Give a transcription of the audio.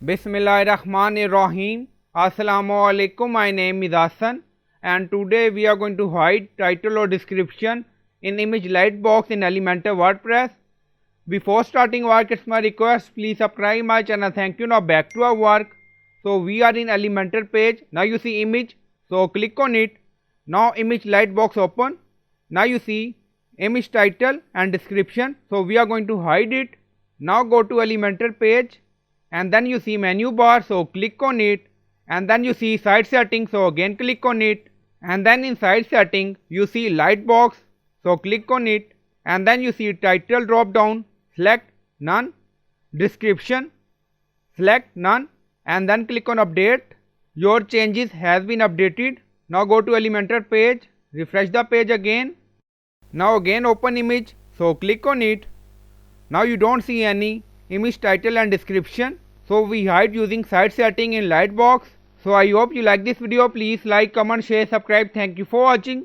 Bismillahirrahmanirrahim. Assalamualaikum. My name is Hassan and today we are going to hide title or description in image Lightbox in Elementor WordPress. Before starting work, it's my request, please subscribe my channel. Thank you. Now back to our work. So we are in Elementor page. Now you see image. So click on it. Now image Lightbox open. Now you see image title and description. So we are going to hide it. Now go to Elementor page. And then you see menu bar, so click on it, and then you see site setting, so again click on it, and then in site setting you see Lightbox, so click on it, and then you see title drop down, select none, description, select none, and then click on update. Your changes has been updated. Now go to Elementor page, refresh the page again. Now again open image, so click on it. Now you don't see any image title and description, so we hide using site setting in Lightbox. So I hope you like this video. Please like, comment, share, subscribe. Thank you for watching.